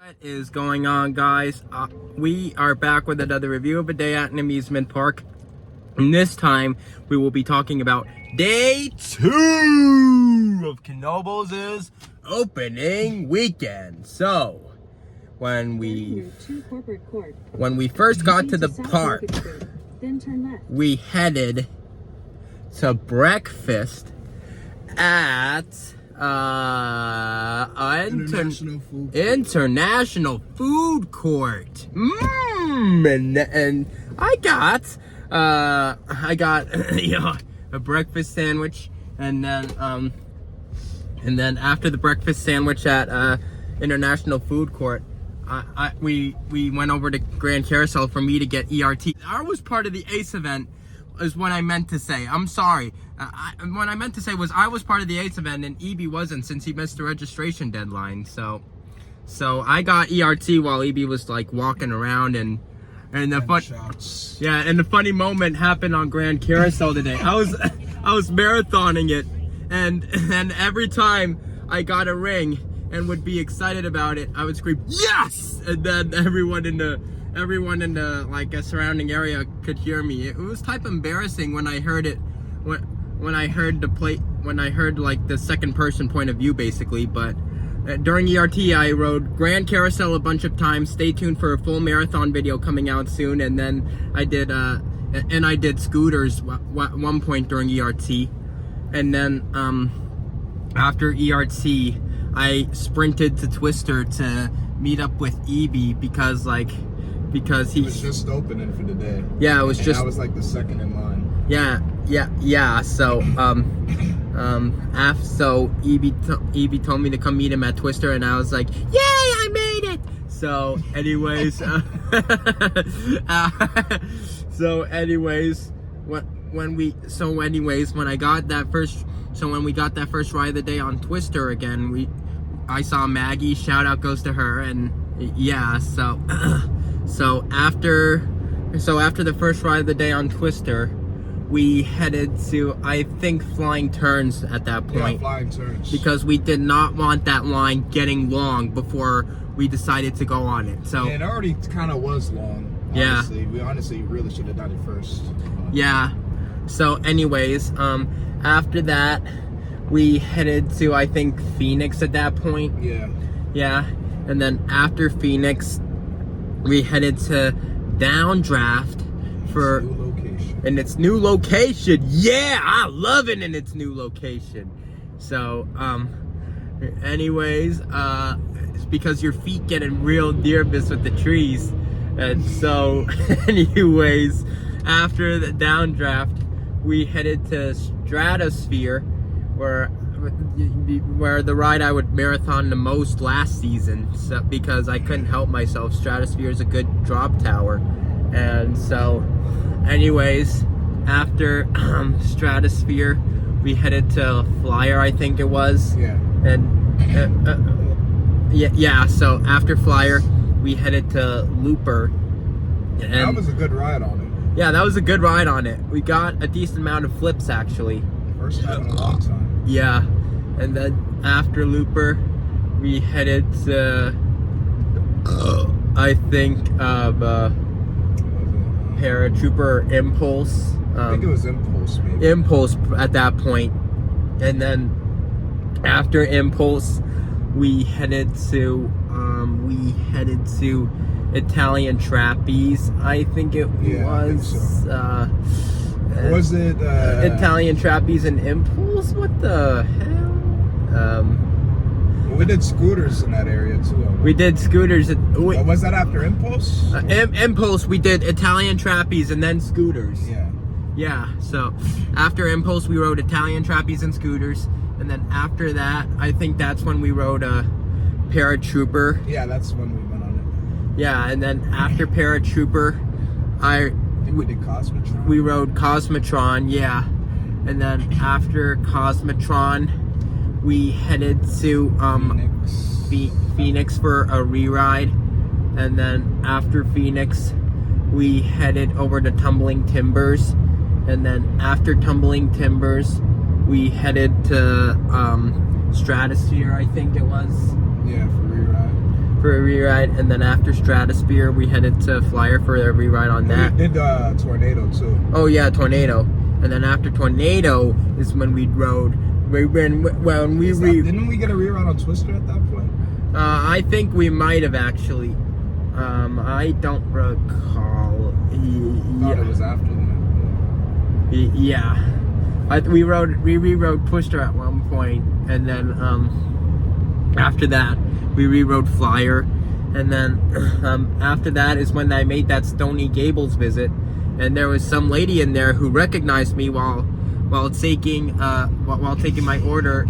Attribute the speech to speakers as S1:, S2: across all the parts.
S1: What is going on, guys? We are back with another review of a day at an amusement park. And this time, we will be talking about day 2 of Knoebels' opening weekend. So, when we first got to the park, we headed to breakfast at International Food Court. And I got a breakfast sandwich, and then after the breakfast sandwich at International Food Court, we went over to Grand Carousel for me to get ERT. I was part of the ACE event, is what I meant to say. I'm sorry. What I meant to say was I was part of the ACE event and EB wasn't, since he missed the registration deadline. So I got ERT while EB was like walking around, and the funny moment happened on Grand Carousel today. I was marathoning it, and every time I got a ring and would be excited about it, I would scream yes, and then everyone in the like a surrounding area could hear me. It was type embarrassing when I heard it, when I heard like the second person point of view, basically. But during ERT, I rode Grand Carousel a bunch of times. Stay tuned for a full marathon video coming out soon. And then I did scooters at one point during ERT, and then after ERT, I sprinted to Twister to meet up with EB because he
S2: was just opening for the day.
S1: Yeah, it was
S2: I was like the second in line.
S1: Yeah. So so EB told me to come meet him at Twister, and I was like, yay, I made it. So anyways, when we got that first ride of the day on Twister again, I saw Maggie. Shout out goes to her. And yeah, so after the first ride of the day on Twister, we headed to, I think, Flying Turns at that point.
S2: Yeah, Flying Turns.
S1: Because we did not want that line getting long before we decided to go on it. So
S2: yeah, it already kind of was long. Honestly. Yeah. We honestly really should have done it first.
S1: Yeah. So anyways, after that, we headed to, I think, Phoenix at that point.
S2: Yeah.
S1: Yeah. And then after Phoenix, we headed to Downdraft for in its new location. Yeah, I love it in its new location. So anyways, it's because your feet get in real nervous with the trees. And so anyways, after the Downdraft, we headed to Stratosphere, where the ride I would marathon the most last season, so, because I couldn't help myself. Stratosphere is a good drop tower. And so anyways, after Stratosphere, we headed to Flyer, I think it was.
S2: Yeah.
S1: And so after Flyer, we headed to Looper. And
S2: that was a good ride on it.
S1: Yeah, that was a good ride on it. We got a decent amount of flips, actually.
S2: First time in a long time.
S1: Yeah. And then after Looper, we headed to I think Paratrooper Impulse.
S2: I think it was Impulse, maybe.
S1: Impulse at that point. And then after Impulse, we headed to Italian Trapeze. I think it was.
S2: Was it
S1: Italian Trapeze and Impulse? What the hell?
S2: We did scooters in that area too.
S1: We did scooters.
S2: Was that after Impulse?
S1: Impulse, we did Italian Trapeze and then scooters.
S2: Yeah.
S1: Yeah, so after Impulse, we rode Italian Trapeze and scooters. And then after that, I think that's when we rode Paratrooper.
S2: Yeah, that's when we went on it.
S1: Yeah, and then after Paratrooper,
S2: we did Cosmotron.
S1: We rode Cosmotron, yeah. And then after Cosmotron, we headed to Phoenix for a re-ride. And then after Phoenix, we headed over to Tumbling Timbers. And then after Tumbling Timbers, we headed to Stratosphere, I think it was.
S2: Yeah, for
S1: for a re-ride, and then after Stratosphere, we headed to Flyer for a re-ride on that.
S2: We did Tornado too.
S1: Oh yeah, Tornado. And then after Tornado is when we rode. Didn't
S2: we get a re-ride on Twister at that point?
S1: I think we might have actually. I don't recall.
S2: I thought it was after that.
S1: Yeah. We rewrote Twister at one point, and then after that we rewrote Flyer, and then after that is when I made that Stony Gables visit, and there was some lady in there who recognized me while taking my order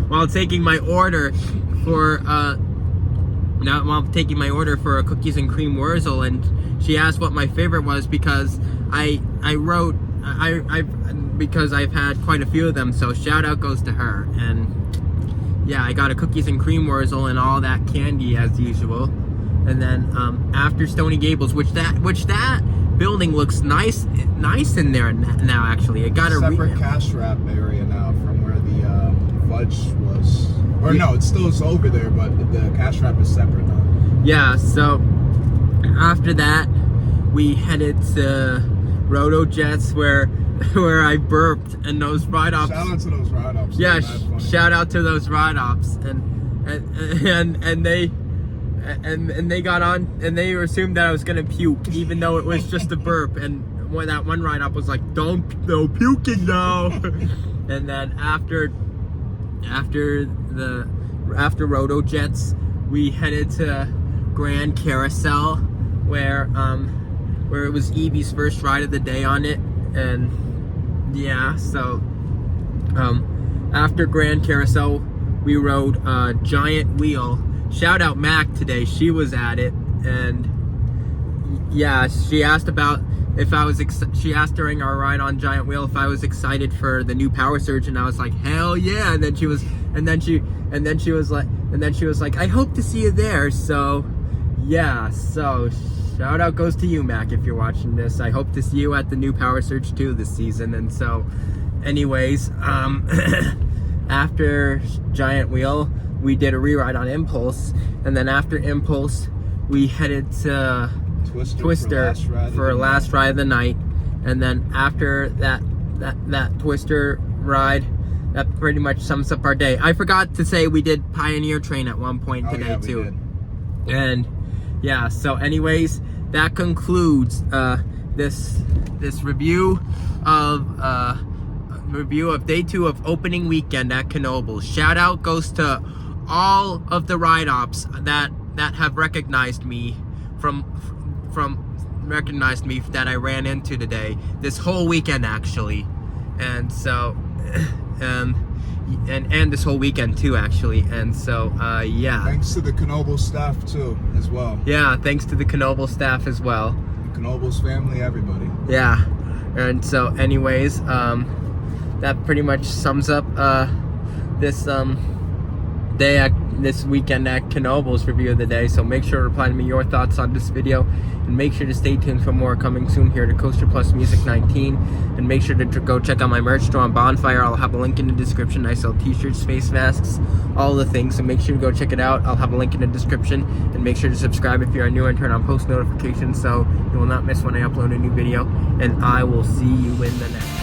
S1: while taking my order for a cookies and cream Wurzel, and she asked what my favorite was because because I've had quite a few of them, so shout out goes to her. And yeah, I got a cookies and cream Wurzel and all that candy as usual. And then after Stony Gables, which that building looks nice in there now. Actually, it got a
S2: separate cash wrap area now from where the fudge was. Or no, it's still over there, but the cash wrap is separate now.
S1: Yeah. So after that, we headed to Roto Jets where I burped, and those ride-ops.
S2: Shout out to those ride-ops.
S1: Yeah, shout out to those ride-ops, and they got on, and they assumed that I was gonna puke, even though it was just a burp. And when that one ride-up was like, no puking now. And then after Roto Jets, we headed to Grand Carousel, where it was Evie's first ride of the day on it. And yeah, so after Grand Carousel, we rode Giant Wheel. Shout out Mac today, she was at it, and yeah, she asked she asked during our ride on Giant Wheel if I was excited for the new Power Surge, and I was like, hell yeah. And then she was like, I hope to see you there. So yeah, so shout out goes to you, Mac, if you're watching this. I hope to see you at the new Power Surge 2 this season. And so anyways, after Giant Wheel, we did a re-ride on Impulse, and then after Impulse, we headed to Twister for a last ride of the night. And then after that Twister ride, that pretty much sums up our day. I forgot to say we did Pioneer Train at one point today too. Did. And yeah, so anyways, that concludes this review of day 2 of opening weekend at Knoebels. Shout out goes to all of the ride-ops that have recognized me that I ran into today, this whole weekend actually. And so and this whole weekend too actually. And so yeah,
S2: thanks to the Knoebels staff too as well.
S1: Yeah, thanks to the Knoebels staff as well,
S2: the Knoebels family, everybody.
S1: Yeah. And so anyways, that pretty much sums up this this weekend at Knoebels review of the day. So make sure to reply to me your thoughts on this video, and make sure to stay tuned for more coming soon here to Coaster Plus Music 19. And make sure to go check out my merch store on Bonfire. I'll have a link in the description. I sell t-shirts, face masks, all the things, so make sure to go check it out. I'll have a link in the description, and make sure to subscribe if you are new and turn on post notifications so you will not miss when I upload a new video. And I will see you in the next.